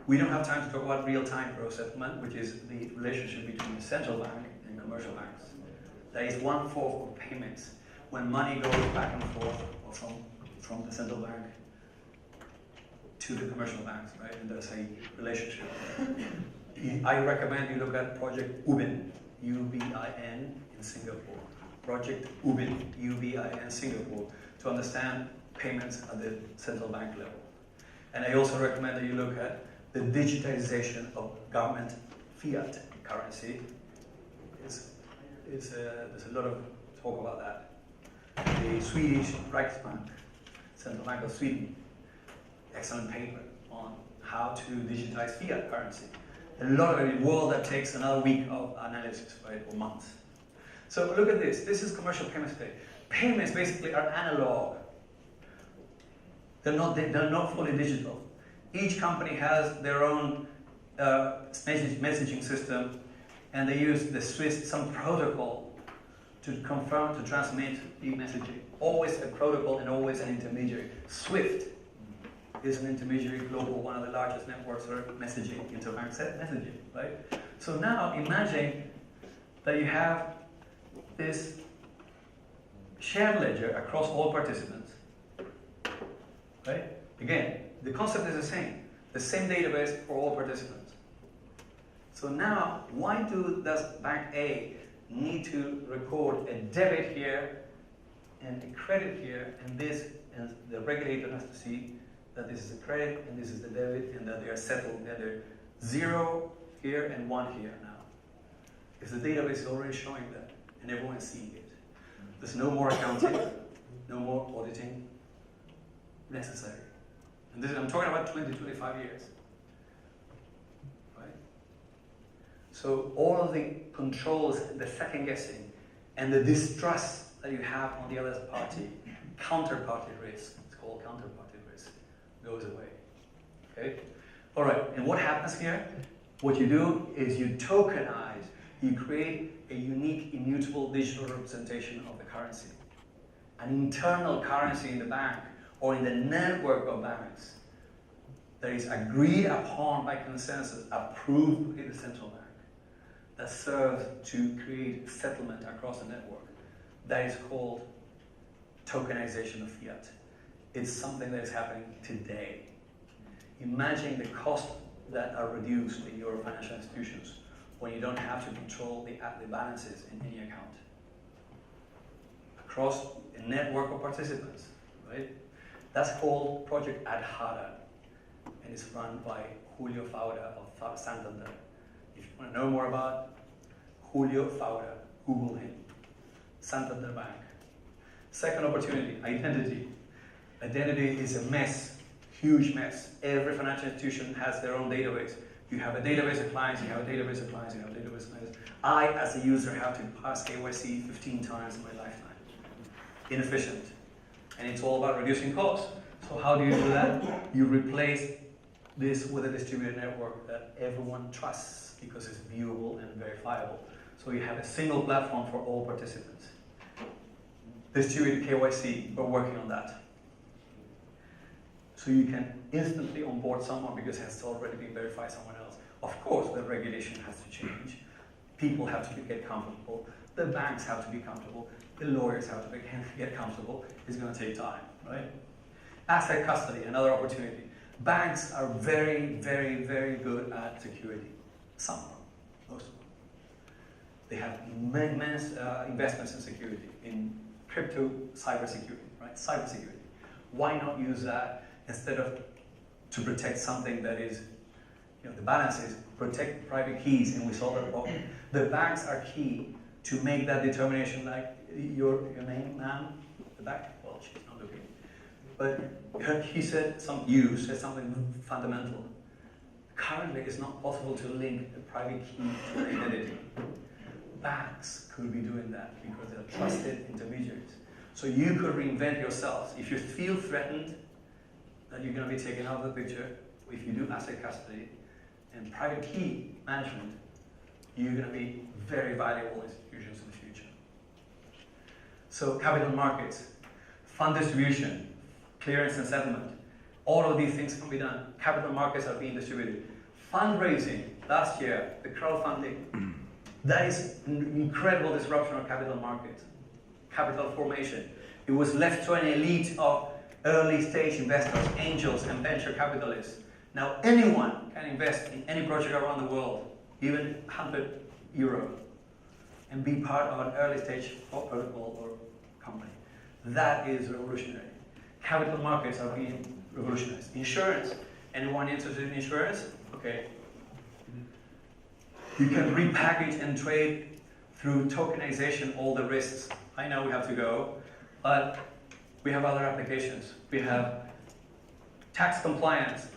We don't have time to talk about real-time gross settlement, which is the relationship between the central bank and commercial banks. That is one form of payments. When money goes back and forth or from the central bank to the commercial banks, right? And there's a relationship. I recommend you look at Project UBIN, U-B-I-N in Singapore. Project UBIN, U-B-I-N Singapore, to understand payments at the central bank level. And I also recommend that you look at the digitization of government fiat currency. There's a lot of talk about that. The Swedish RegTech, Central Bank of Sweden, excellent paper on how to digitize fiat currency. A lot of it in the world that takes another week of analysis, right, or months. So look at this. This is commercial payments today. Payments basically are analog. They're not fully digital. Each company has their own messaging system, and they use the Swiss, some protocol to confirm, to transmit the messaging. Always a protocol and always an intermediary. SWIFT is an intermediary global, one of the largest networks for messaging, interbank messaging, right? So now imagine that you have this shared ledger across all participants, right? Again, the concept is the same database for all participants. So now, why does Bank A need to record a debit here and a credit here, and the regulator has to see that this is a credit and this is the debit, and that they are settled, that they're 0 here and 1 here now. If the database is already showing that, and everyone is seeing it, there's no more accounting, no more auditing necessary. And this, I'm talking about 20, 25 years. Right? So all of the controls, the second guessing, and the distrust that you have on the other party, counterparty risk, it's called counterparty risk, goes away. Okay? All right, and what happens here? What you do is you tokenize, you create a unique, immutable digital representation of the currency. An internal currency in the bank or in the network of banks that is agreed upon by consensus, approved in the central bank, that serves to create settlement across the network. That is called tokenization of fiat. It's something that is happening today. Imagine the costs that are reduced in your financial institutions when you don't have to control the balances in any account. Across a network of participants, right? That's called Project Adhara, and it's run by Julio Fauda of Santander. If you want to know more about Julio Fauda, Google him. Santander Bank. Second opportunity, identity. Identity is a mess, huge mess. Every financial institution has their own database. You have a database of clients, you have a database of clients, you have a database of clients. I, as a user, have to pass KYC 15 times in my lifetime. Inefficient. And it's all about reducing costs. So how do you do that? You replace this with a distributed network that everyone trusts because it's viewable and verifiable. So you have a single platform for all participants. Distributed KYC, we're working on that. So you can instantly onboard someone because it has already been verified someone else. Of course, the regulation has to change. People have to get comfortable. The banks have to be comfortable. The lawyers have to get comfortable. It's going to take time, right? Asset custody, another opportunity. Banks are very, very, very good at security. Some of them, most of them. They have immense investments in security, in crypto cybersecurity, right? Cybersecurity. Why not use that instead of to protect something that is, the balance is protect private keys and we solve that problem. The banks are key to make that determination, like your name, ma'am, the back. Well, she's not looking, but he said something fundamental. Currently, it's not possible to link a private key to an identity. Banks could be doing that because they're trusted intermediaries. So you could reinvent yourselves. If you feel threatened that you're going to be taken out of the picture, if you do asset custody and private key management, you're going to be very valuable institutions in the future. So capital markets, fund distribution, clearance and settlement, all of these things can be done. Capital markets are being distributed. Fundraising, last year, the crowdfunding, that is an incredible disruption of capital markets. Capital formation. It was left to an elite of early stage investors, angels, and venture capitalists. Now anyone can invest in any project around the world, even 100 euro, and be part of an early stage protocol or company. That is revolutionary. Capital markets are being revolutionized. Insurance. Anyone interested in insurance? Okay. You can repackage and trade through tokenization all the risks. I know we have to go, but we have other applications. We have tax compliance,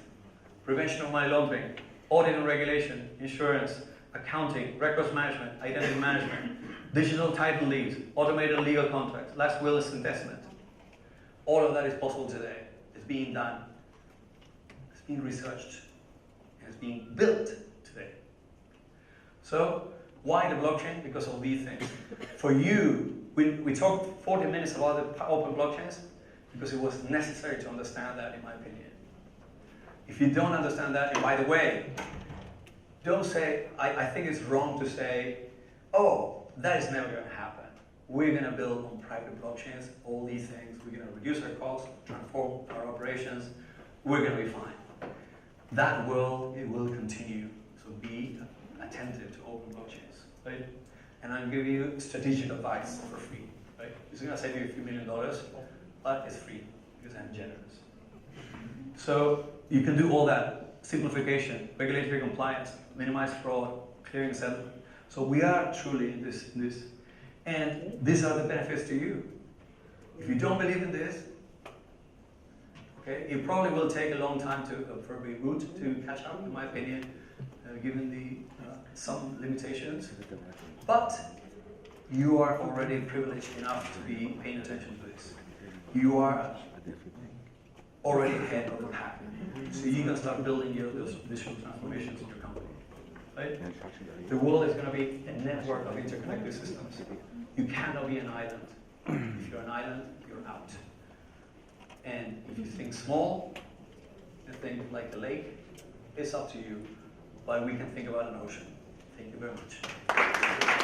prevention of money laundering, audit and regulation, insurance, accounting, records management, identity management, digital title deeds, automated legal contracts, last will is investment. All of that is possible today. It's being done. It's being researched. And it's being built today. So, why the blockchain? Because of these things. For you, we talked 40 minutes about the open blockchains because it was necessary to understand that, in my opinion. If you don't understand that, and by the way, don't say, I think it's wrong to say, oh, that is never going to happen. We're going to build on private blockchains, all these things. We're going to reduce our costs, transform our operations. We're going to be fine. That world, it will continue. So be attentive to open blockchains, right? And I'll give you strategic advice for free, right? It's going to save you a few $1 million, but it's free because I'm generous. So you can do all that. Simplification, regulatory compliance, minimize fraud, clearing settlement. So we are truly in this. And these are the benefits to you. If you don't believe in this, okay, it probably will take a long time for Beirut to catch up, in my opinion, given the some limitations. But you are already privileged enough to be paying attention to this. You are already ahead of the pack. So you can start building those digital transformations in your company. Right? The world is going to be a network of interconnected systems. You cannot be an island. If you're an island, you're out. And if you think small, and think like a lake, it's up to you. But we can think about an ocean. Thank you very much.